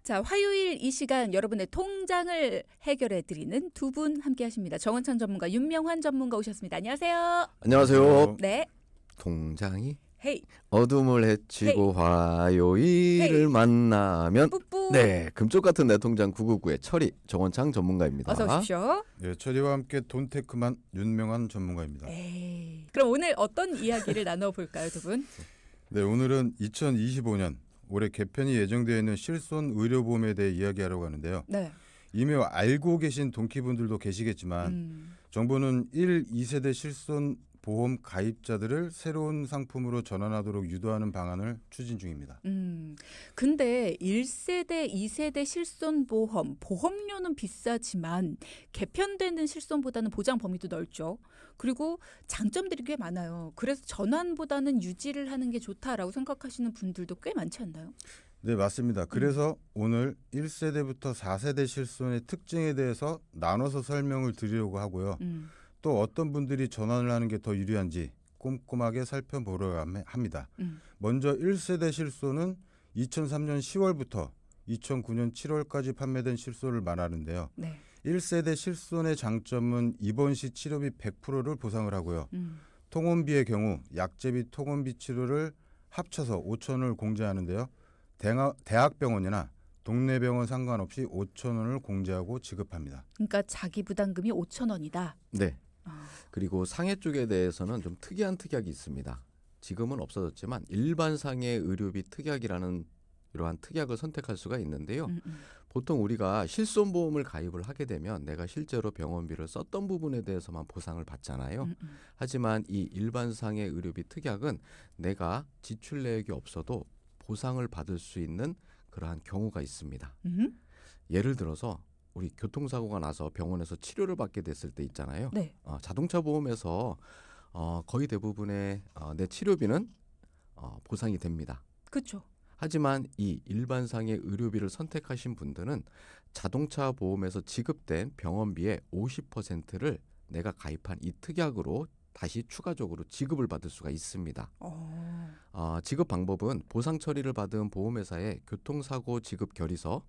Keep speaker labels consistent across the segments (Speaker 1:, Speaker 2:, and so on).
Speaker 1: 자, 화요일 이 시간 여러분의 통장을 해결해드리는 두 분 함께하십니다. 정원창 전문가, 윤명환 전문가 오셨습니다. 안녕하세요.
Speaker 2: 안녕하세요.
Speaker 1: 네.
Speaker 2: 통장이
Speaker 1: 헤이.
Speaker 2: 어둠을 헤치고 화요일을
Speaker 1: 헤이.
Speaker 2: 만나면
Speaker 1: 뿌뿌.
Speaker 2: 네, 금쪽 같은 내 통장 999의 처리 정원창 전문가입니다.
Speaker 1: 어서 오십시오.
Speaker 3: 네, 처리와 함께 돈테크만 윤명환 전문가입니다.
Speaker 1: 에이. 그럼 오늘 어떤 이야기를 나눠볼까요, 두 분?
Speaker 3: 네, 오늘은 2025년 올해 개편이 예정되어 있는 실손 의료보험에 대해 이야기하려고 하는데요.
Speaker 1: 네.
Speaker 3: 이미 알고 계신 동키분들도 계시겠지만 정부는 1, 2세대 실손 보험 가입자들을 새로운 상품으로 전환하도록 유도하는 방안을 추진 중입니다.
Speaker 1: 근데 1세대, 2세대 실손보험, 보험료는 비싸지만 개편되는 실손보다는 보장 범위도 넓죠. 그리고 장점들이 꽤 많아요. 그래서 전환보다는 유지를 하는 게 좋다라고 생각하시는 분들도 꽤 많지 않나요?
Speaker 3: 네, 맞습니다. 그래서 오늘 1세대부터 4세대 실손의 특징에 대해서 나눠서 설명을 드리려고 하고요. 또 어떤 분들이 전환을 하는 게 더 유리한지 꼼꼼하게 살펴보려고 합니다. 먼저 1세대 실손은 2003년 10월부터 2009년 7월까지 판매된 실손을 말하는데요.
Speaker 1: 네.
Speaker 3: 1세대 실손의 장점은 입원 시 치료비 100%를 보상을 하고요. 통원비의 경우 약제비 통원비 치료를 합쳐서 5,000원을 공제하는데요. 대학병원이나 동네 병원 상관없이 5,000원을 공제하고 지급합니다.
Speaker 1: 그러니까 자기 부담금이 5,000원이다.
Speaker 2: 네. 그리고 상해 쪽에 대해서는 좀 특이한 특약이 있습니다. 지금은 없어졌지만 일반 상해 의료비 특약이라는 이러한 특약을 선택할 수가 있는데요. 보통 우리가 실손보험을 가입을 하게 되면 내가 실제로 병원비를 썼던 부분에 대해서만 보상을 받잖아요. 하지만 이 일반 상해 의료비 특약은 내가 지출 내역이 없어도 보상을 받을 수 있는 그러한 경우가 있습니다. 예를 들어서 우리 교통사고가 나서 병원에서 치료를 받게 됐을 때 있잖아요.
Speaker 1: 네.
Speaker 2: 자동차 보험에서 거의 대부분의 내 치료비는 보상이 됩니다.
Speaker 1: 그렇죠.
Speaker 2: 하지만 이 일반상의 의료비를 선택하신 분들은 자동차 보험에서 지급된 병원비의 50%를 내가 가입한 이 특약으로 다시 추가적으로 지급을 받을 수가 있습니다. 지급 방법은 보상 처리를 받은 보험회사에 교통사고 지급 결의서,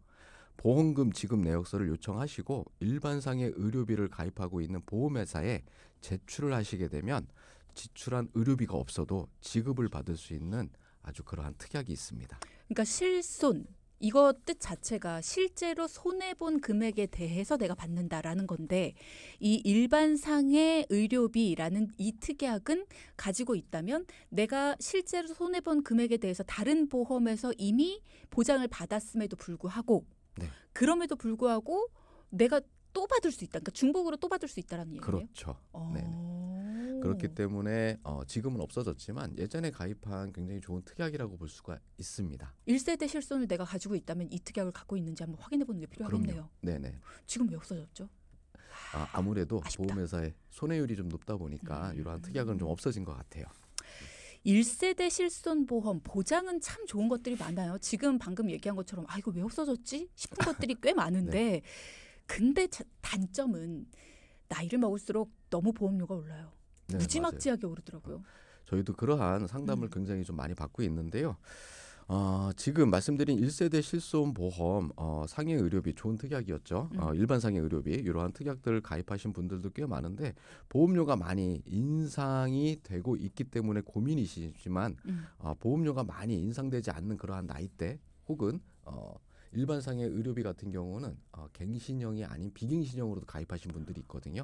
Speaker 2: 보험금 지급 내역서를 요청하시고 일반상의 의료비를 가입하고 있는 보험회사에 제출을 하시게 되면 지출한 의료비가 없어도 지급을 받을 수 있는 아주 그러한 특약이 있습니다.
Speaker 1: 그러니까 실손, 이거 뜻 자체가 실제로 손해본 금액에 대해서 내가 받는다라는 건데 이 일반상의 의료비라는 이 특약은 가지고 있다면 내가 실제로 손해본 금액에 대해서 다른 보험에서 이미 보장을 받았음에도 불구하고
Speaker 2: 네.
Speaker 1: 그럼에도 불구하고 내가 또 받을 수 있다. 그러니까 중복으로 또 받을 수 있다는 얘기예요.
Speaker 2: 그렇죠. 그렇기 때문에 지금은 없어졌지만 예전에 가입한 굉장히 좋은 특약이라고 볼 수가 있습니다.
Speaker 1: 1세대 실손을 내가 가지고 있다면 이 특약을 갖고 있는지 한번 확인해 보는 게 필요하겠네요.
Speaker 2: 네네.
Speaker 1: 지금 왜 없어졌죠?
Speaker 2: 아무래도
Speaker 1: 아쉽다.
Speaker 2: 보험회사의 손해율이 좀 높다 보니까 이러한 특약은 좀 없어진 것 같아요.
Speaker 1: 1세대 실손보험 보장은 참 좋은 것들이 많아요. 지금 방금 얘기한 것처럼 이거 왜 없어졌지 싶은 것들이 꽤 많은데
Speaker 2: 네.
Speaker 1: 근데 단점은 나이를 먹을수록 너무 보험료가 올라요.
Speaker 2: 네,
Speaker 1: 무지막지하게 오르더라고요.
Speaker 2: 저희도 그러한 상담을 굉장히 좀 많이 받고 있는데요. 지금 말씀드린 1세대 실손보험 상해 의료비 좋은 특약이었죠. 일반 상해 의료비 이러한 특약들을 가입하신 분들도 꽤 많은데 보험료가 많이 인상이 되고 있기 때문에 고민이시지만 보험료가 많이 인상되지 않는 그러한 나이대 혹은 일반 상해 의료비 같은 경우는 갱신형이 아닌 비갱신형으로도 가입하신 분들이 있거든요.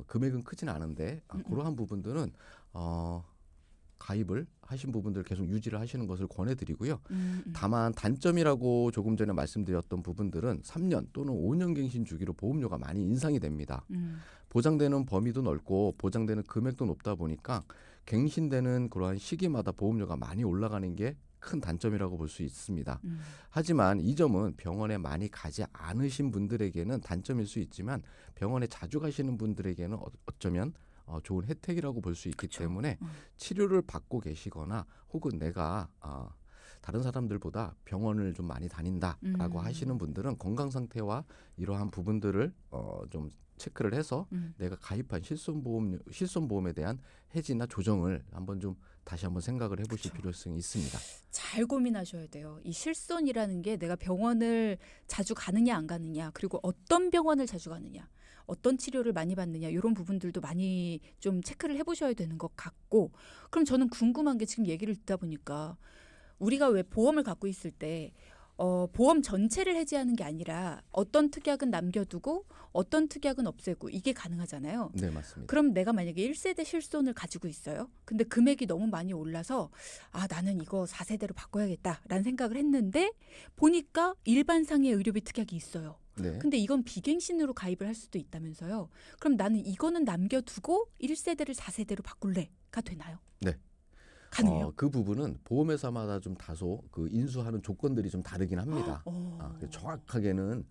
Speaker 2: 금액은 크진 않은데 그러한 부분들은 가입을 하신 부분들 계속 유지를 하시는 것을 권해드리고요. 다만 단점이라고 조금 전에 말씀드렸던 부분들은 3년 또는 5년 갱신 주기로 보험료가 많이 인상이 됩니다. 보장되는 범위도 넓고 보장되는 금액도 높다 보니까 갱신되는 그러한 시기마다 보험료가 많이 올라가는 게 큰 단점이라고 볼 수 있습니다. 하지만 이 점은 병원에 많이 가지 않으신 분들에게는 단점일 수 있지만 병원에 자주 가시는 분들에게는 어쩌면 좋은 혜택이라고 볼 수 있기 때문에 치료를 받고 계시거나 혹은 내가 다른 사람들보다 병원을 좀 많이 다닌다라고 하시는 분들은 건강 상태와 이러한 부분들을 좀 체크를 해서 내가 가입한 실손보험에 대한 해지나 조정을 한번 좀 다시 한번 생각을 해보실
Speaker 1: 그쵸.
Speaker 2: 필요성이 있습니다.
Speaker 1: 잘 고민하셔야 돼요. 이 실손이라는 게 내가 병원을 자주 가느냐 안 가느냐, 그리고 어떤 병원을 자주 가느냐, 어떤 치료를 많이 받느냐, 이런 부분들도 많이 좀 체크를 해보셔야 되는 것 같고, 그럼 저는 궁금한 게 지금 얘기를 듣다 보니까 우리가 왜 보험을 갖고 있을 때 보험 전체를 해지하는 게 아니라 어떤 특약은 남겨두고 어떤 특약은 없애고 이게 가능하잖아요.
Speaker 2: 네, 맞습니다.
Speaker 1: 그럼 내가 만약에 1세대 실손을 가지고 있어요. 근데 금액이 너무 많이 올라서 나는 이거 4세대로 바꿔야겠다라는 생각을 했는데 보니까 일반상의 의료비 특약이 있어요.
Speaker 2: 네.
Speaker 1: 근데 이건 비갱신으로 가입을 할 수도 있다면서요. 그럼 나는 이거는 남겨두고 1세대를 4세대로 바꿀래가 되나요?
Speaker 2: 네.
Speaker 1: 가능해요?
Speaker 2: 그 부분은 보험회사마다 좀 다소 그 인수하는 조건들이 좀 다르긴 합니다. 그래서 정확하게는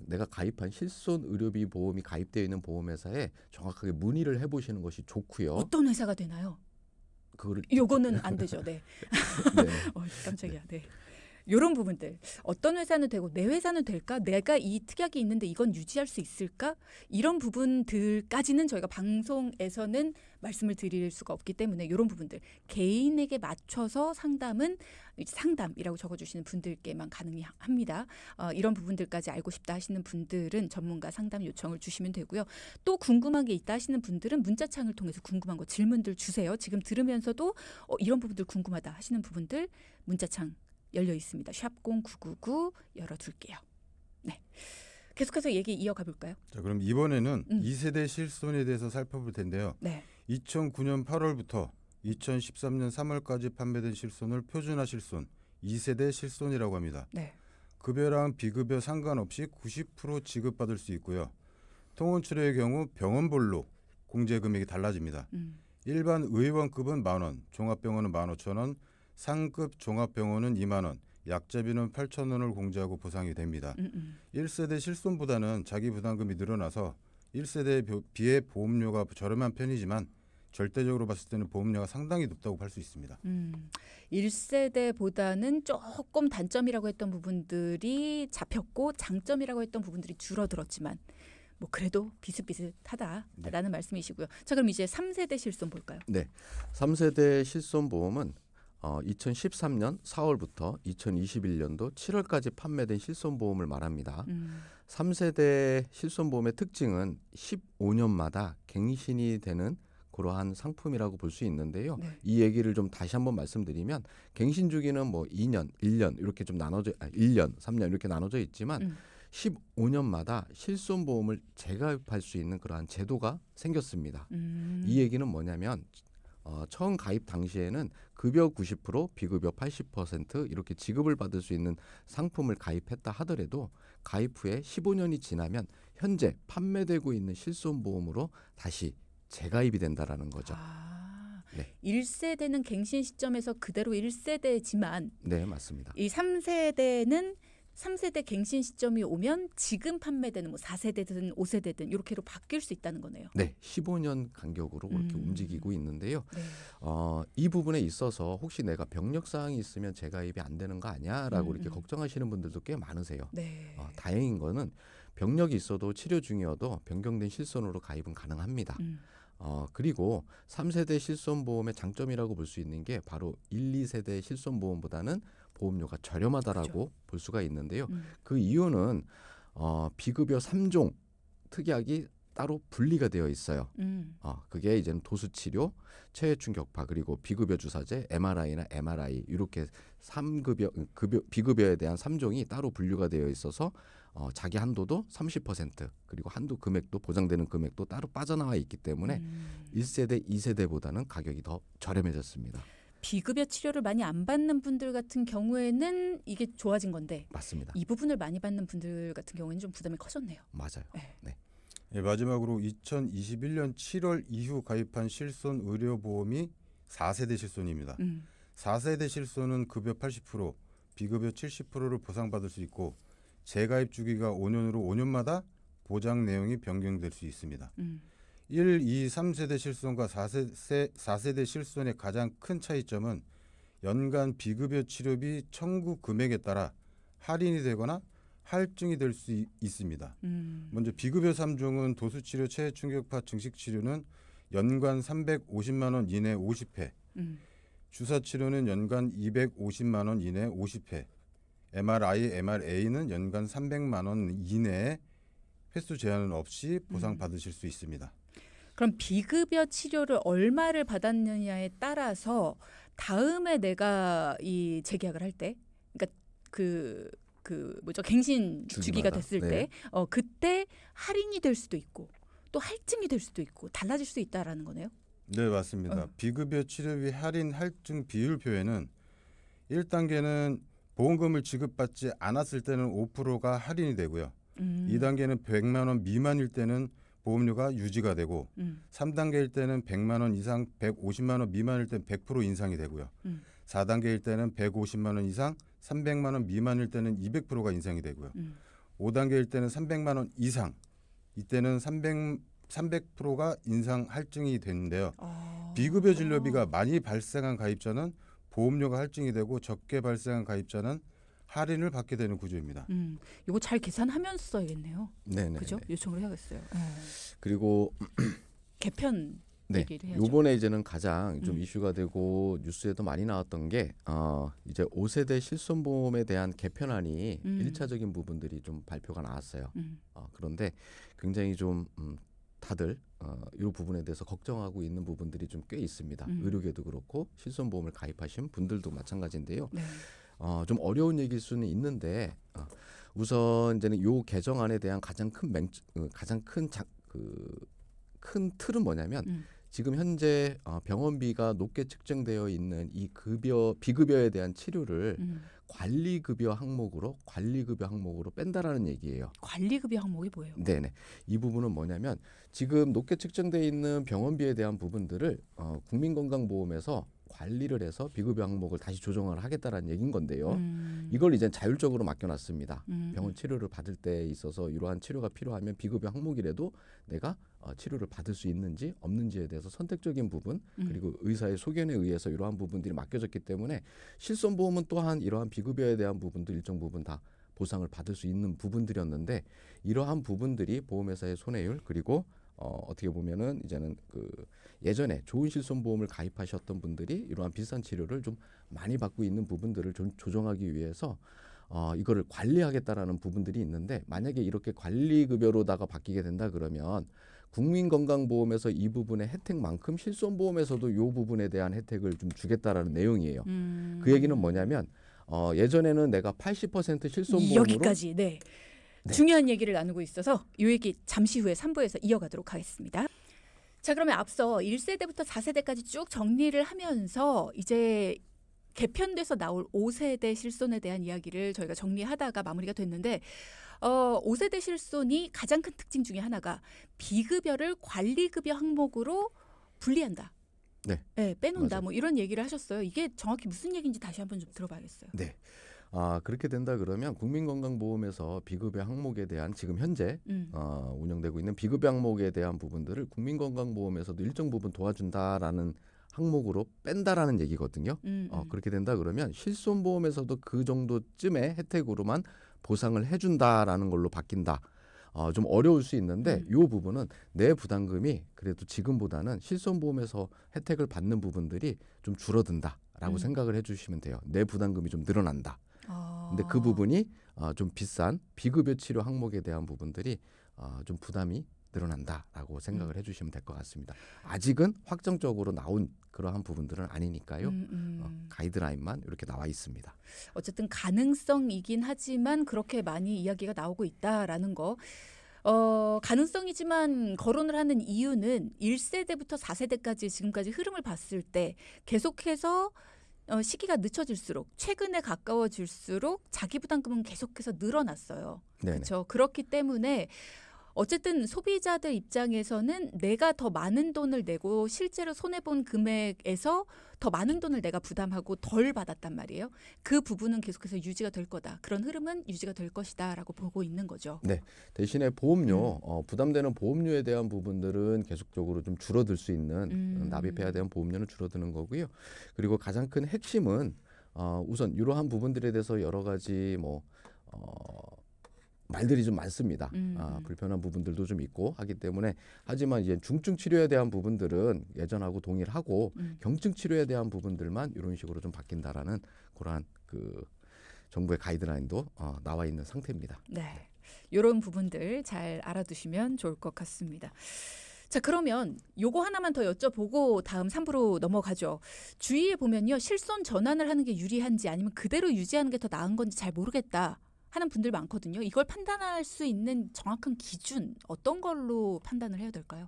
Speaker 2: 내가 가입한 실손 의료비 보험이 가입되어 있는 보험회사에 정확하게 문의를 해보시는 것이 좋고요.
Speaker 1: 어떤 회사가 되나요?
Speaker 2: 그거를
Speaker 1: 요거는 안 되죠. 네.
Speaker 2: 네.
Speaker 1: 깜짝이야. 네. 이런 부분들 어떤 회사는 되고 내 회사는 될까? 내가 이 특약이 있는데 이건 유지할 수 있을까? 이런 부분들까지는 저희가 방송에서는 말씀을 드릴 수가 없기 때문에 이런 부분들 개인에게 맞춰서 상담이라고 적어주시는 분들께만 가능합니다. 이런 부분들까지 알고 싶다 하시는 분들은 전문가 상담 요청을 주시면 되고요. 또 궁금한 게 있다 하시는 분들은 문자창을 통해서 궁금한 거 질문들 주세요. 지금 들으면서도 이런 부분들 궁금하다 하시는 부분들 문자창 열려 있습니다. 샵 0999 열어둘게요. 네, 계속해서 얘기 이어가 볼까요?
Speaker 3: 자, 그럼 이번에는 2세대 실손에 대해서 살펴볼 텐데요.
Speaker 1: 네.
Speaker 3: 2009년 8월부터 2013년 3월까지 판매된 실손을 표준화 실손, 2세대 실손이라고 합니다.
Speaker 1: 네.
Speaker 3: 급여랑 비급여 상관없이 90% 지급받을 수 있고요. 통원 치료의 경우 병원별로 공제 금액이 달라집니다. 일반 의원급은 10,000원, 종합병원은 15,000원, 상급 종합병원은 20,000원, 약자비는 8,000원을 공제하고 보상이 됩니다. 1세대 실손보다는 자기 부담금이 늘어나서 1세대에 비해 보험료가 저렴한 편이지만 절대적으로 봤을 때는 보험료가 상당히 높다고 볼 수 있습니다.
Speaker 1: 1세대보다는 조금 단점이라고 했던 부분들이 잡혔고 장점이라고 했던 부분들이 줄어들었지만 뭐 그래도 비슷비슷하다라는 말씀이시고요. 자, 그럼 이제 3세대 실손 볼까요?
Speaker 2: 네. 3세대 실손보험은 2013년 4월부터 2021년도 7월까지 판매된 실손보험을 말합니다. 3세대 실손보험의 특징은 15년마다 갱신이 되는 그러한 상품이라고 볼 수 있는데요.
Speaker 1: 네.
Speaker 2: 이 얘기를 좀 다시 한번 말씀드리면 갱신 주기는 뭐 2년, 1년 이렇게 좀 1년, 3년 이렇게 나눠져 있지만 15년마다 실손보험을 재가입할 수 있는 그러한 제도가 생겼습니다. 이 얘기는 뭐냐면 처음 가입 당시에는 급여 90%, 비급여 80% 이렇게 지급을 받을 수 있는 상품을 가입했다 하더라도 가입 후에 15년이 지나면 현재 판매되고 있는 실손보험으로 다시 재가입이 된다라는 거죠. 네.
Speaker 1: 1세대는 갱신 시점에서 그대로 1세대지만
Speaker 2: 네, 맞습니다.
Speaker 1: 이 3세대는 3세대 갱신 시점이 오면 지금 판매되는 뭐 4세대든 5세대든 이렇게로 바뀔 수 있다는 거네요.
Speaker 2: 네, 15년 간격으로 그렇게 움직이고 있는데요.
Speaker 1: 네.
Speaker 2: 이 부분에 있어서 혹시 내가 병력 사항이 있으면 재가입이 안 되는 거 아니야라고 이렇게 걱정하시는 분들도 꽤 많으세요.
Speaker 1: 네.
Speaker 2: 다행인 거는 병력이 있어도 치료 중이어도 변경된 실손으로 가입은 가능합니다. 그리고 3세대 실손보험의 장점이라고 볼 수 있는 게 바로 1, 2세대 실손보험보다는 보험료가 저렴하다라고
Speaker 1: 그렇죠.
Speaker 2: 볼 수가 있는데요. 그 이유는 비급여 3종 특약이 따로 분리가 되어 있어요. 그게 이제는 도수치료, 체외충격파 그리고 비급여 주사제, MRI나 MRI 이렇게 3급여 비급여에 대한 3종이 따로 분류가 되어 있어서 자기 한도도 30% 그리고 한도 금액도 보장되는 금액도 따로 빠져나와 있기 때문에 1세대, 2세대보다는 가격이 더 저렴해졌습니다.
Speaker 1: 비급여 치료를 많이 안 받는 분들 같은 경우에는 이게 좋아진 건데
Speaker 2: 맞습니다.
Speaker 1: 이 부분을 많이 받는 분들 같은 경우에는 좀 부담이 커졌네요.
Speaker 2: 맞아요. 네.
Speaker 3: 네, 마지막으로 2021년 7월 이후 가입한 실손 의료보험이 4세대 실손입니다. 4세대 실손은 급여 80%, 비급여 70%를 보상받을 수 있고 재가입 주기가 5년으로 5년마다 보장 내용이 변경될 수 있습니다. 1, 2, 3세대 실손과 4세대 실손의 가장 큰 차이점은 연간 비급여 치료비 청구 금액에 따라 할인이 되거나 할증이 될 수 있습니다. 먼저 비급여 3종은 도수치료, 체해충격파, 증식치료는 연간 350만 원 이내 50회, 주사치료는 연간 250만 원 이내 50회, MRI, MRA는 연간 300만 원 이내에 횟수 제한은 없이 보상받으실 수 있습니다.
Speaker 1: 그럼 비급여 치료를 얼마를 받았느냐에 따라서 다음에 내가 이 재계약을 할 때, 그러니까 그 뭐죠, 갱신 주기가 됐을
Speaker 2: 네.
Speaker 1: 때, 그때 할인이 될 수도 있고 또 할증이 될 수도 있고 달라질 수 있다라는 거네요.
Speaker 3: 네, 맞습니다. 비급여 치료비 할인 할증 비율표에는 1단계는 보험금을 지급받지 않았을 때는 5%가 할인이 되고요. 2단계는 100만 원 미만일 때는 보험료가 유지가 되고 3단계일 때는 100만 원 이상 150만 원 미만일 때는 100% 인상이 되고요. 4단계일 때는 150만 원 이상 300만 원 미만일 때는 200%가 인상이 되고요. 5단계일 때는 300만 원 이상 이때는 300%가 인상 할증이 되는데요. 비급여 진료비가 많이 발생한 가입자는 보험료가 할증이 되고 적게 발생한 가입자는 할인을 받게 되는 구조입니다.
Speaker 1: 이거 잘 계산하면서 써야겠네요.
Speaker 2: 네네.
Speaker 1: 그죠? 요청을 해야겠어요.
Speaker 2: 그리고
Speaker 1: 개편
Speaker 2: 네,
Speaker 1: 얘기를 해야죠.
Speaker 2: 요번에 이제는 가장 좀 이슈가 되고 뉴스에도 많이 나왔던 게 이제 5세대 실손보험에 대한 개편안이 1차적인 부분들이 좀 발표가 나왔어요. 그런데 굉장히 좀 다들 이 부분에 대해서 걱정하고 있는 부분들이 좀 꽤 있습니다. 의료계도 그렇고 실손보험을 가입하신 분들도 마찬가지인데요.
Speaker 1: 네.
Speaker 2: 좀 어려운 얘기일 수는 있는데 우선 이제는 요 개정안에 대한 가장 큰 틀은 뭐냐면 지금 현재 병원비가 높게 측정되어 있는 이 비급여에 대한 치료를 관리급여 항목으로 뺀다라는 얘기예요.
Speaker 1: 관리급여 항목이 뭐예요?
Speaker 2: 네네. 이 부분은 뭐냐면 지금 높게 측정되어 있는 병원비에 대한 부분들을 국민건강보험에서 관리를 해서 비급여 항목을 다시 조정을 하겠다라는 얘기인 건데요. 이걸 이제 자율적으로 맡겨놨습니다. 병원 치료를 받을 때 있어서 이러한 치료가 필요하면 비급여 항목이라도 내가 치료를 받을 수 있는지 없는지에 대해서 선택적인 부분 그리고 의사의 소견에 의해서 이러한 부분들이 맡겨졌기 때문에 실손보험은 또한 이러한 비급여에 대한 부분도 일정 부분 다 보상을 받을 수 있는 부분들이었는데 이러한 부분들이 보험회사의 손해율 그리고 어떻게 보면은 이제는 예전에 좋은 실손보험을 가입하셨던 분들이 이러한 비싼 치료를 좀 많이 받고 있는 부분들을 좀 조정하기 위해서 이거를 관리하겠다라는 부분들이 있는데 만약에 이렇게 관리급여로다가 바뀌게 된다 그러면 국민건강보험에서 이 부분의 혜택만큼 실손보험에서도 이 부분에 대한 혜택을 좀 주겠다라는 내용이에요. 그 얘기는 뭐냐면 예전에는 내가 80% 실손보험으로
Speaker 1: 여기까지 네. 중요한 얘기를 나누고 있어서 이 얘기 잠시 후에 3부에서 이어가도록 하겠습니다. 자, 그러면 앞서 1세대부터 4세대까지 쭉 정리를 하면서 이제 개편돼서 나올 5세대 실손에 대한 이야기를 저희가 정리하다가 마무리가 됐는데 5세대 실손이 가장 큰 특징 중에 하나가 비급여를 관리급여 항목으로 분리한다.
Speaker 2: 네.
Speaker 1: 네, 빼놓는다.
Speaker 2: 맞아요.
Speaker 1: 뭐 이런 얘기를 하셨어요. 이게 정확히 무슨 얘기인지 다시 한번 좀 들어봐야겠어요.
Speaker 2: 네. 그렇게 된다 그러면 국민건강보험에서 비급여 항목에 대한 지금 현재 운영되고 있는 비급여 항목에 대한 부분들을 국민건강보험에서도 일정 부분 도와준다라는 항목으로 뺀다라는 얘기거든요. 그렇게 된다 그러면 실손보험에서도 그 정도쯤의 혜택으로만 보상을 해준다라는 걸로 바뀐다. 좀 어려울 수 있는데 이 부분은 내 부담금이 그래도 지금보다는 실손보험에서 혜택을 받는 부분들이 좀 줄어든다라고 생각을 해주시면 돼요. 내 부담금이 좀 늘어난다. 근데 그 부분이 좀 비싼 비급여 치료 항목에 대한 부분들이 좀 부담이 늘어난다라고 생각을 해주시면 될 것 같습니다. 아직은 확정적으로 나온 그러한 부분들은 아니니까요. 가이드라인만 이렇게 나와 있습니다.
Speaker 1: 어쨌든 가능성이긴 하지만 그렇게 많이 이야기가 나오고 있다라는 거. 가능성이지만 거론을 하는 이유는 1세대부터 4세대까지 지금까지 흐름을 봤을 때 계속해서 시기가 늦춰질수록 최근에 가까워질수록 자기 부담금은 계속해서 늘어났어요.
Speaker 2: 네네.
Speaker 1: 그렇죠. 그렇기 때문에 어쨌든 소비자들 입장에서는 내가 더 많은 돈을 내고 실제로 손해본 금액에서 더 많은 돈을 내가 부담하고 덜 받았단 말이에요. 그 부분은 계속해서 유지가 될 거다. 그런 흐름은 유지가 될 것이다라고 보고 있는 거죠.
Speaker 2: 네. 대신에 보험료, 부담되는 보험료에 대한 부분들은 계속적으로 좀 줄어들 수 있는 납입해야 되는 보험료는 줄어드는 거고요. 그리고 가장 큰 핵심은 우선 이러한 부분들에 대해서 여러 가지 말들이 좀 많습니다. 불편한 부분들도 좀 있고 하기 때문에 하지만 이제 중증 치료에 대한 부분들은 예전하고 동일하고 경증 치료에 대한 부분들만 이런 식으로 좀 바뀐다라는 그러한 그 정부의 가이드라인도 나와 있는 상태입니다.
Speaker 1: 네. 이런 부분들 잘 알아두시면 좋을 것 같습니다. 자, 그러면 요거 하나만 더 여쭤보고 다음 3부로 넘어가죠. 주위에 보면요. 실손 전환을 하는 게 유리한지 아니면 그대로 유지하는 게 더 나은 건지 잘 모르겠다 하는 분들 많거든요. 이걸 판단할 수 있는 정확한 기준 어떤 걸로 판단을 해야 될까요?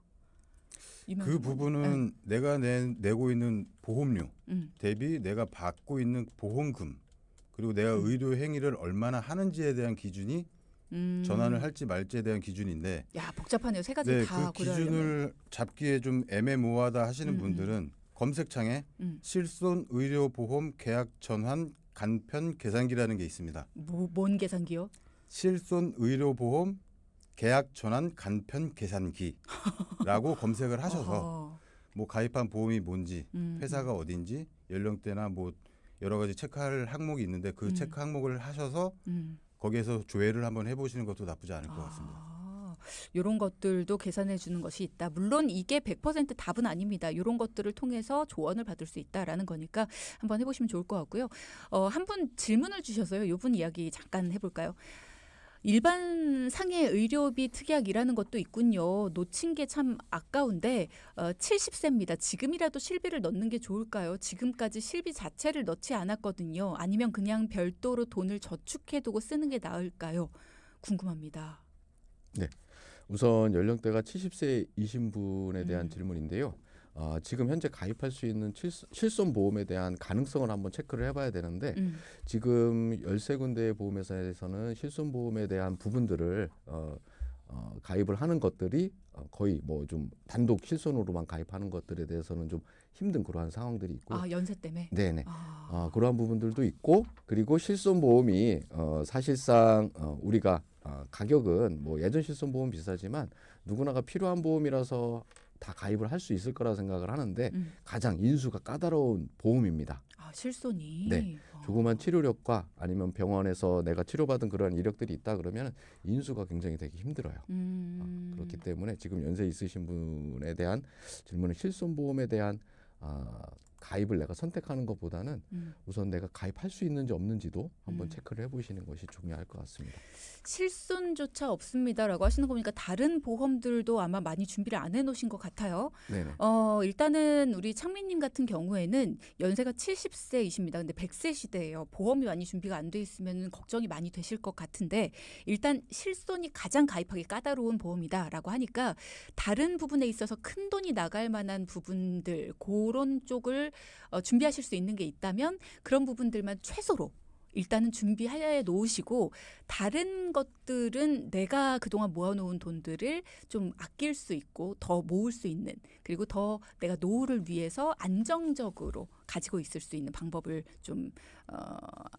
Speaker 3: 그 부분은 내가 내고 있는 보험료 대비 내가 받고 있는 보험금 그리고 내가 의료 행위를 얼마나 하는지에 대한 기준이 전환을 할지 말지에 대한 기준인데
Speaker 1: 야, 복잡하네요. 세 가지
Speaker 3: 네,
Speaker 1: 다
Speaker 3: 그
Speaker 1: 고려하려면.
Speaker 3: 기준을 잡기에 좀 애매모호하다 하시는 분들은 검색창에 실손 의료보험 계약 전환 간편 계산기라는 게 있습니다.
Speaker 1: 뭔 계산기요?
Speaker 3: 실손 의료보험 계약 전환 간편 계산기라고 검색을 하셔서 뭐 가입한 보험이 뭔지 회사가 어딘지 연령대나 뭐 여러 가지 체크할 항목이 있는데 그 체크 항목을 하셔서 거기에서 조회를 한번 해보시는 것도 나쁘지 않을 것 같습니다.
Speaker 1: 이런 것들도 계산해 주는 것이 있다. 물론 이게 100% 답은 아닙니다. 이런 것들을 통해서 조언을 받을 수 있다라는 거니까 한번 해보시면 좋을 것 같고요. 한 분 질문을 주셔서요. 이분 이야기 잠깐 해볼까요? 일반 상해 의료비 특약이라는 것도 있군요. 놓친 게 참 아까운데 70세입니다. 지금이라도 실비를 넣는 게 좋을까요? 지금까지 실비 자체를 넣지 않았거든요. 아니면 그냥 별도로 돈을 저축해두고 쓰는 게 나을까요? 궁금합니다.
Speaker 2: 네. 우선 연령대가 70세이신 분에 대한 질문인데요. 지금 현재 가입할 수 있는 실손 보험에 대한 가능성을 한번 체크를 해봐야 되는데 지금 13군데의 보험회사에서는 실손 보험에 대한 부분들을 가입을 하는 것들이 거의 뭐 좀 단독 실손으로만 가입하는 것들에 대해서는 좀 힘든 그러한 상황들이 있고
Speaker 1: 연세 때문에?
Speaker 2: 네네. 그러한 부분들도 있고 그리고 실손 보험이 사실상 우리가 가격은 뭐 예전 실손 보험 비싸지만 누구나가 필요한 보험이라서 다 가입을 할 수 있을 거라 생각을 하는데 가장 인수가 까다로운 보험입니다.
Speaker 1: 실손이?
Speaker 2: 네. 조그만 치료력과 아니면 병원에서 내가 치료받은 그런 이력들이 있다 그러면 인수가 굉장히 되게 힘들어요. 그렇기 때문에 지금 연세 있으신 분에 대한 질문은 실손 보험에 대한 가입을 내가 선택하는 것보다는 우선 내가 가입할 수 있는지 없는지도 한번 체크를 해보시는 것이 중요할 것 같습니다.
Speaker 1: 실손조차 없습니다라고 하시는 거 보니까 다른 보험들도 아마 많이 준비를 안 해놓으신 것 같아요.
Speaker 2: 네네.
Speaker 1: 일단은 우리 창민님 같은 경우에는 연세가 70세이십니다. 근데 100세 시대예요. 보험이 많이 준비가 안 돼 있으면 걱정이 많이 되실 것 같은데 일단 실손이 가장 가입하기 까다로운 보험이다라고 하니까 다른 부분에 있어서 큰 돈이 나갈 만한 부분들 그런 쪽을 준비하실 수 있는 게 있다면 그런 부분들만 최소로 일단은 준비해 놓으시고 다른 것들은 내가 그동안 모아놓은 돈들을 좀 아낄 수 있고 더 모을 수 있는 그리고 더 내가 노후를 위해서 안정적으로 가지고 있을 수 있는 방법을 좀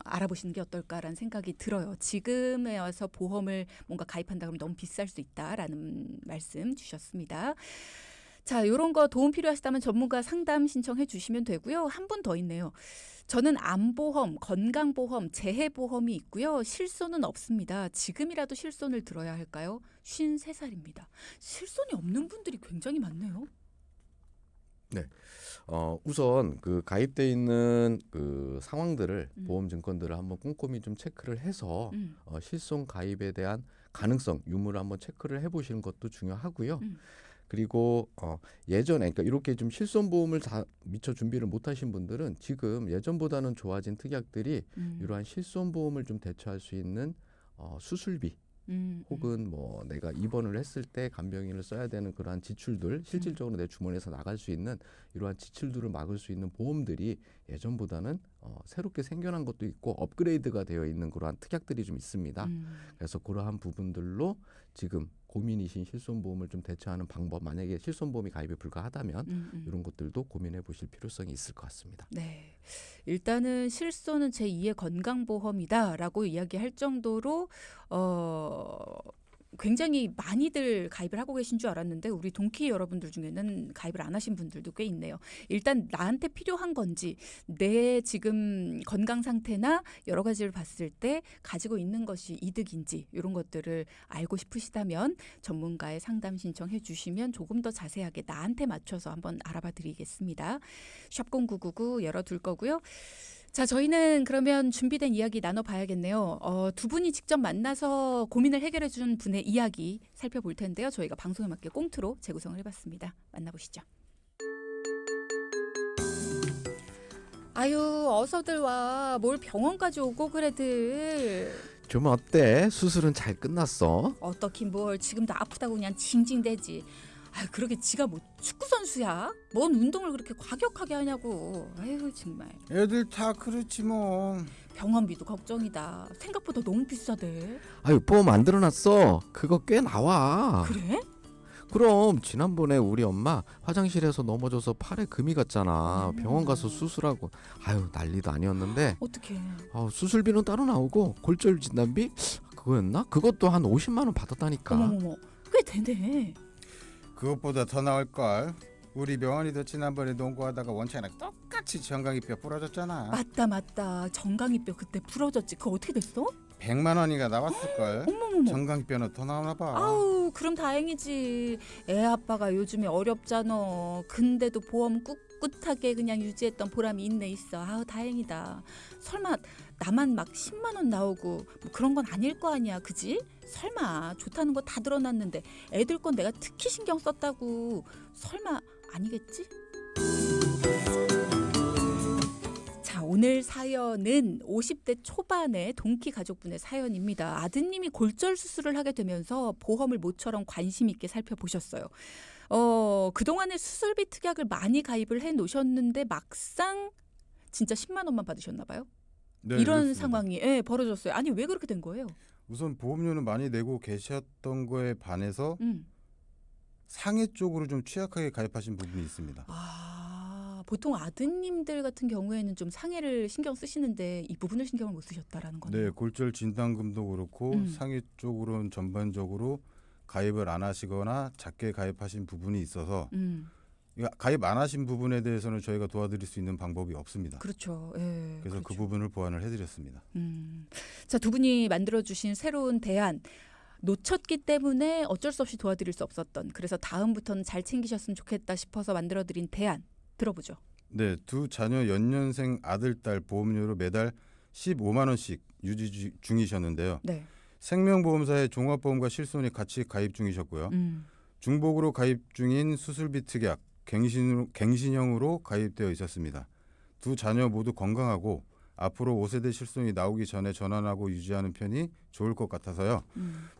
Speaker 1: 알아보시는 게 어떨까라는 생각이 들어요. 지금에 와서 보험을 뭔가 가입한다 그러면 너무 비쌀 수 있다라는 말씀 주셨습니다. 자, 이런 거 도움 필요하시다면 전문가 상담 신청해 주시면 되고요. 한 분 더 있네요. 저는 암보험, 건강보험, 재해보험이 있고요. 실손은 없습니다. 지금이라도 실손을 들어야 할까요? 53살입니다. 실손이 없는 분들이 굉장히 많네요.
Speaker 2: 네. 우선 그 가입돼 있는 그 상황들을 보험 증권들을 한번 꼼꼼히 좀 체크를 해서 실손 가입에 대한 가능성, 유무를 한번 체크를 해보시는 것도 중요하고요. 그리고 예전에 그러니까 이렇게 좀 실손 보험을 다 미처 준비를 못하신 분들은 지금 예전보다는 좋아진 특약들이 이러한 실손 보험을 좀 대처할 수 있는 수술비 혹은 뭐 내가 입원을 했을 때 간병인을 써야 되는 그러한 지출들 실질적으로 내 주머니에서 나갈 수 있는 이러한 지출들을 막을 수 있는 보험들이 예전보다는 새롭게 생겨난 것도 있고 업그레이드가 되어 있는 그러한 특약들이 좀 있습니다. 그래서 그러한 부분들로 지금 고민이신 실손보험을 좀 대처하는 방법, 만약에 실손보험이 가입이 불가하다면 이런 것들도 고민해 보실 필요성이 있을 것 같습니다.
Speaker 1: 네, 일단은 실손은 제2의 건강보험이다라고 이야기할 정도로 굉장히 많이들 가입을 하고 계신 줄 알았는데 우리 동키 여러분들 중에는 가입을 안 하신 분들도 꽤 있네요. 일단 나한테 필요한 건지 내 지금 건강 상태나 여러 가지를 봤을 때 가지고 있는 것이 이득인지 이런 것들을 알고 싶으시다면 전문가의 상담 신청해 주시면 조금 더 자세하게 나한테 맞춰서 한번 알아봐 드리겠습니다. 샵0999 열어둘 거고요. 자, 저희는 그러면 준비된 이야기 나눠봐야겠네요. 두 분이 직접 만나서 고민을 해결해 준 분의 이야기 살펴볼 텐데요. 저희가 방송에 맞게 꽁트로 재구성을 해봤습니다. 만나보시죠. 아유, 어서들 와. 뭘 병원까지 오고 그래들.
Speaker 2: 좀 어때? 수술은 잘 끝났어?
Speaker 1: 어떻긴 뭘 지금도 아프다고 그냥 징징대지. 아유, 그러게 지가 뭐 축구 선수야? 뭔 운동을 그렇게 과격하게 하냐고. 아유, 정말.
Speaker 3: 애들 다 그렇지 뭐.
Speaker 1: 병원비도 걱정이다. 생각보다 너무 비싸대.
Speaker 2: 아유, 보험 안 들어놨어. 그거 꽤 나와.
Speaker 1: 그래?
Speaker 2: 그럼 지난번에 우리 엄마 화장실에서 넘어져서 팔에 금이 갔잖아. 병원 가서 수술하고 아유 난리도 아니었는데
Speaker 1: 어떡해.
Speaker 2: 수술비는 따로 나오고 골절 진단비 그거였나? 그것도 한 50만 원 받았다니까.
Speaker 1: 어머머머. 꽤 되네.
Speaker 3: 그것보다 더 나을걸. 우리 명환이도 지난번에 농구하다가 원창이랑 똑같이 정강이뼈 부러졌잖아.
Speaker 1: 맞다. 정강이뼈 그때 부러졌지. 그거 어떻게 됐어?
Speaker 3: 100만 원이가 나왔을걸.
Speaker 1: 어머머머.
Speaker 3: 정강이뼈는 더 나오나 봐.
Speaker 1: 아우, 그럼 다행이지. 애 아빠가 요즘에 어렵잖아. 근데도 보험 꿋꿋하게 그냥 유지했던 보람이 있어. 아우, 다행이다. 설마 나만 막 10만 원 나오고 뭐 그런 건 아닐 거 아니야, 그지? 설마 좋다는 거 다 드러났는데 애들 건 내가 특히 신경 썼다고. 설마 아니겠지? 자, 오늘 사연은 50대 초반의 동키 가족분의 사연입니다. 아드님이 골절 수술을 하게 되면서 보험을 모처럼 관심 있게 살펴보셨어요. 그동안에 수술비 특약을 많이 가입을 해 놓으셨는데 막상 진짜 10만 원만 받으셨나 봐요.
Speaker 3: 네,
Speaker 1: 이런
Speaker 3: 그렇습니다.
Speaker 1: 상황이 벌어졌어요. 아니, 왜 그렇게 된 거예요?
Speaker 3: 우선 보험료는 많이 내고 계셨던 거에 반해서
Speaker 1: 음.
Speaker 3: 상해 쪽으로 좀 취약하게 가입하신 부분이 있습니다.
Speaker 1: 보통 아드님들 같은 경우에는 좀 상해를 신경 쓰시는데 이 부분을 신경을 못 쓰셨다라는 거네요.
Speaker 3: 네, 골절 진단금도 그렇고 상해 쪽으로는 전반적으로 가입을 안 하시거나 작게 가입하신 부분이 있어서 가입 안 하신 부분에 대해서는 저희가 도와드릴 수 있는 방법이 없습니다.
Speaker 1: 그렇죠. 예,
Speaker 3: 그래서
Speaker 1: 그렇죠.
Speaker 3: 그 부분을 보완을 해드렸습니다.
Speaker 1: 자, 두 분이 만들어주신 새로운 대안. 놓쳤기 때문에 어쩔 수 없이 도와드릴 수 없었던, 그래서 다음부터는 잘 챙기셨으면 좋겠다 싶어서 만들어드린 대안 들어보죠.
Speaker 3: 네, 두 자녀 연년생 아들, 딸 보험료로 매달 15만 원씩 유지 중이셨는데요.
Speaker 1: 네.
Speaker 3: 생명보험사의 종합보험과 실손이 같이 가입 중이셨고요. 중복으로 가입 중인 수술비 특약, 갱신형으로 가입되어 있었습니다. 두 자녀 모두 건강하고 앞으로 5세대 실손이 나오기 전에 전환하고 유지하는 편이 좋을 것 같아서요.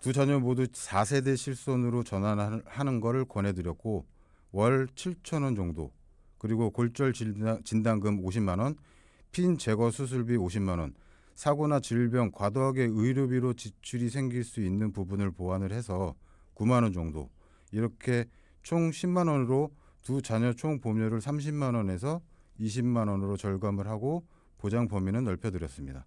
Speaker 3: 두 자녀 모두 4세대 실손으로 전환하는 것을 권해드렸고 월 7천 원 정도, 그리고 골절 진단금 50만 원, 핀 제거 수술비 50만 원, 사고나 질병, 과도하게 의료비로 지출이 생길 수 있는 부분을 보완을 해서 9만 원 정도, 이렇게 총 10만 원으로 두 자녀 총 보험료를 30만 원에서 20만 원으로 절감을 하고 보장 범위는 넓혀드렸습니다.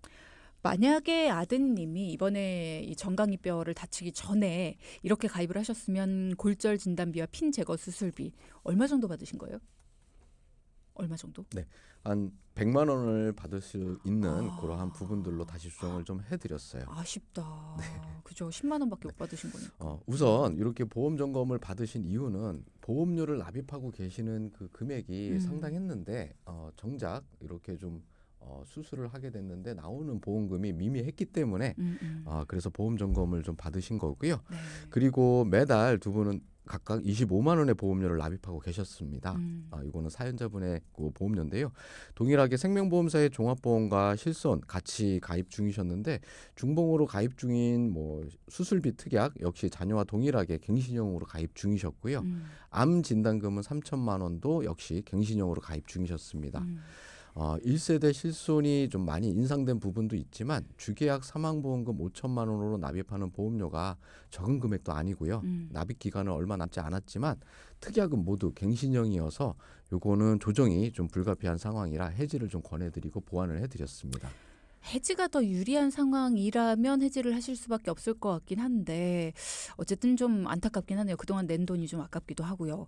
Speaker 1: 만약에 아드님이 이번에 이 정강이뼈를 다치기 전에 이렇게 가입을 하셨으면 골절 진단비와 핀 제거 수술비 얼마 정도 받으신 거예요? 얼마 정도?
Speaker 2: 네, 한 100만 원을 받을 수 있는 그러한 부분들로 다시 조정을 좀 해드렸어요.
Speaker 1: 아쉽다. 그죠? 10만 원밖에 못 받으신 거니까.
Speaker 2: 우선 이렇게 보험 점검을 받으신 이유는 보험료를 납입하고 계시는 그 금액이 상당했는데 정작 이렇게 좀 수술을 하게 됐는데 나오는 보험금이 미미했기 때문에 그래서 보험 점검을 좀 받으신 거고요.
Speaker 1: 네.
Speaker 2: 그리고 매달 두 분은 각각 25만 원의 보험료를 납입하고 계셨습니다. 이거는 사연자분의 그 보험료인데요. 동일하게 생명보험사의 종합보험과 실손 같이 가입 중이셨는데 중봉으로 가입 중인 뭐 수술비 특약 역시 자녀와 동일하게 갱신형으로 가입 중이셨고요. 암 진단금은 3천만 원도 역시 갱신형으로 가입 중이셨습니다. 1세대 실손이 좀 많이 인상된 부분도 있지만 주계약 사망보험금 5천만 원으로 납입하는 보험료가 적은 금액도 아니고요. 납입 기간은 얼마 남지 않았지만 특약은 모두 갱신형이어서 요거는 조정이 좀 불가피한 상황이라 해지를 좀 권해드리고 보완을 해드렸습니다.
Speaker 1: 해지가 더 유리한 상황이라면 해지를 하실 수밖에 없을 것 같긴 한데 어쨌든 좀 안타깝긴 하네요. 그동안 낸 돈이 좀 아깝기도 하고요.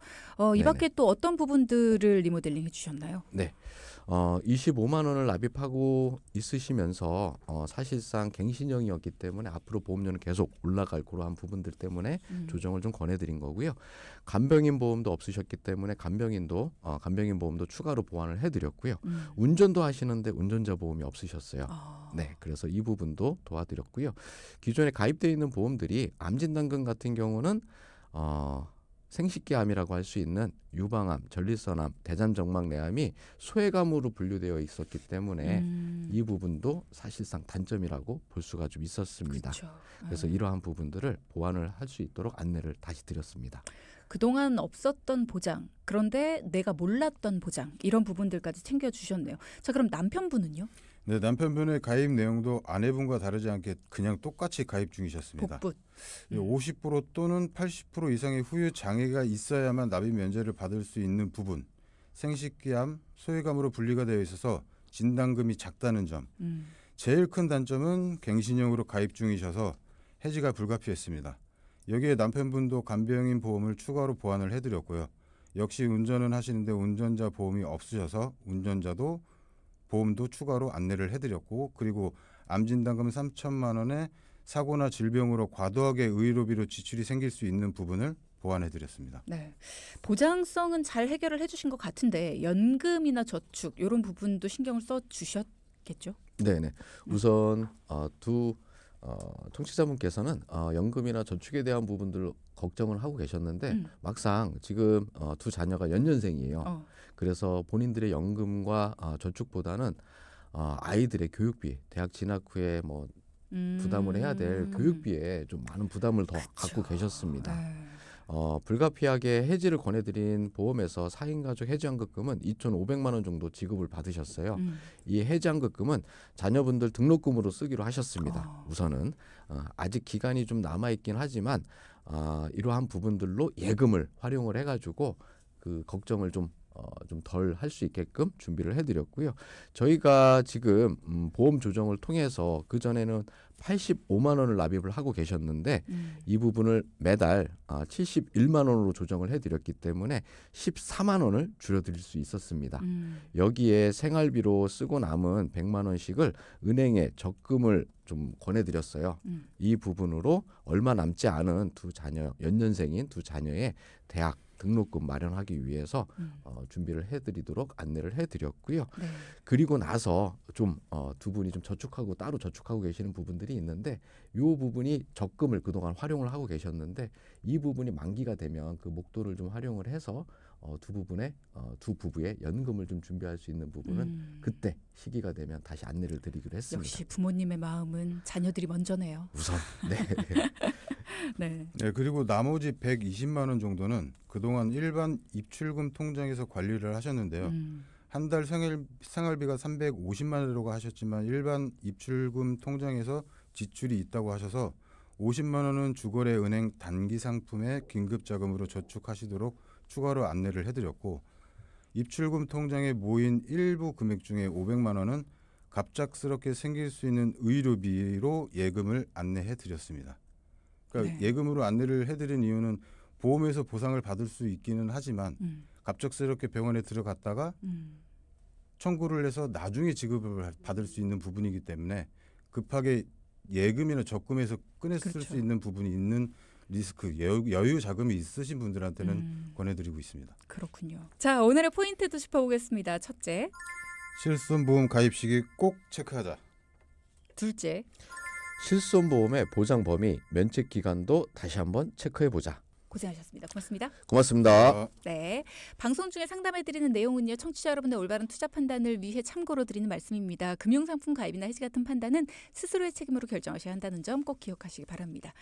Speaker 1: 이
Speaker 2: 네네.
Speaker 1: 밖에 또 어떤 부분들을 리모델링 해주셨나요?
Speaker 2: 네. 25만 원을 납입하고 있으시면서 사실상 갱신형이었기 때문에 앞으로 보험료는 계속 올라갈 그러한 부분들 때문에 조정을 좀 권해드린 거고요. 간병인 보험도 없으셨기 때문에 간병인 보험도 추가로 보완을 해드렸고요. 운전도 하시는데 운전자 보험이 없으셨어요. 네, 그래서 이 부분도 도와드렸고요. 기존에 가입되어 있는 보험들이 암진단금 같은 경우는 생식기암이라고 할 수 있는 유방암, 전립선암, 대장정막내암이 소외감으로 분류되어 있었기 때문에 이 부분도 사실상 단점이라고 볼 수가 좀 있었습니다.
Speaker 1: 그렇죠.
Speaker 2: 그래서 이러한 부분들을 보완을 할 수 있도록 안내를 다시 드렸습니다.
Speaker 1: 그동안 없었던 보장, 그런데 내가 몰랐던 보장 이런 부분들까지 챙겨주셨네요. 자, 그럼 남편분은요?
Speaker 3: 네, 남편분의 가입 내용도 아내분과 다르지 않게 그냥 똑같이 가입 중이셨습니다.
Speaker 1: 복붙.
Speaker 3: 50% 또는 80% 이상의 후유 장애가 있어야만 납입 면제를 받을 수 있는 부분, 생식기암, 소외감으로 분리가 되어 있어서 진단금이 작다는 점. 제일 큰 단점은 갱신형으로 가입 중이셔서 해지가 불가피했습니다. 여기에 남편분도 간병인 보험을 추가로 보완을 해드렸고요. 역시 운전은 하시는데 운전자 보험이 없으셔서 운전자도 보험도 추가로 안내를 해드렸고, 그리고 암진단금 3천만 원에 사고나 질병으로 과도하게 의료비로 지출이 생길 수 있는 부분을 보완해드렸습니다.
Speaker 1: 네, 보장성은 잘 해결을 해주신 것 같은데 연금이나 저축 이런 부분도 신경을 써주셨겠죠?
Speaker 2: 네네. 우선 두 청취자분께서는 연금이나 저축에 대한 부분들 걱정을 하고 계셨는데 막상 지금 두 자녀가 연년생이에요. 그래서 본인들의 연금과 저축보다는 아이들의 교육비, 대학 진학 후에 뭐 부담을 해야 될 교육비에 좀 많은 부담을 더 갖고 계셨습니다. 불가피하게 해지를 권해드린 보험에서 4인 가족 해지환급금은 2,500만 원 정도 지급을 받으셨어요. 이 해지환급금은 자녀분들 등록금으로 쓰기로 하셨습니다. 우선은 아직 기간이 좀 남아있긴 하지만 이러한 부분들로 예금을 활용을 해가지고 그 걱정을 좀 덜 할 수 있게끔 준비를 해드렸고요. 저희가 지금 보험 조정을 통해서 그전에는 85만 원을 납입을 하고 계셨는데 이 부분을 매달 71만 원으로 조정을 해드렸기 때문에 14만 원을 줄여드릴 수 있었습니다. 여기에 생활비로 쓰고 남은 100만 원씩을 은행에 적금을 좀 권해드렸어요. 이 부분으로 얼마 남지 않은 두 자녀, 연년생인 두 자녀의 대학 등록금 마련하기 위해서 준비를 해드리도록 안내를 해드렸고요.
Speaker 1: 네.
Speaker 2: 그리고 나서 좀 두 분이 좀 저축하고 따로 저축하고 계시는 부분들이 있는데 이 부분이 적금을 그동안 활용을 하고 계셨는데 이 부분이 만기가 되면 그 목돈을 좀 활용을 해서 두 부부의 연금을 좀 준비할 수 있는 부분은 그때 시기가 되면 다시 안내를 드리기로 했습니다.
Speaker 1: 역시 부모님의 마음은 자녀들이 먼저네요.
Speaker 2: 우선 네.
Speaker 1: 네.
Speaker 3: 네, 그리고 나머지 120만 원 정도는 그동안 일반 입출금 통장에서 관리를 하셨는데요. 한 달 생활비가 350만 원이라고 하셨지만 일반 입출금 통장에서 지출이 있다고 하셔서 50만 원은 주거래 은행 단기 상품에 긴급 자금으로 저축하시도록 추가로 안내를 해드렸고, 입출금 통장에 모인 일부 금액 중에 500만 원은 갑작스럽게 생길 수 있는 의료비로 예금을 안내해드렸습니다. 그러니까
Speaker 1: 네.
Speaker 3: 예금으로 안내를 해드린 이유는 보험에서 보상을 받을 수 있기는 하지만 갑작스럽게 병원에 들어갔다가 청구를 해서 나중에 지급을 받을 수 있는 부분이기 때문에 급하게 예금이나 적금에서 꺼냈을
Speaker 1: 그렇죠.
Speaker 3: 수 있는 부분이 있는 리스크, 여유 자금이 있으신 분들한테는 권해드리고 있습니다.
Speaker 1: 그렇군요. 자, 오늘의 포인트도 짚어보겠습니다. 첫째,
Speaker 3: 실손보험 가입 시기 꼭 체크하자.
Speaker 1: 둘째,
Speaker 2: 실손보험의 보장 범위, 면책 기간도 다시 한번 체크해보자.
Speaker 1: 고생하셨습니다. 고맙습니다.
Speaker 2: 고맙습니다.
Speaker 1: 네, 방송 중에 상담해드리는 내용은요, 청취자 여러분의 올바른 투자 판단을 위해 참고로 드리는 말씀입니다. 금융상품 가입이나 해지 같은 판단은 스스로의 책임으로 결정하셔야 한다는 점 꼭 기억하시기 바랍니다.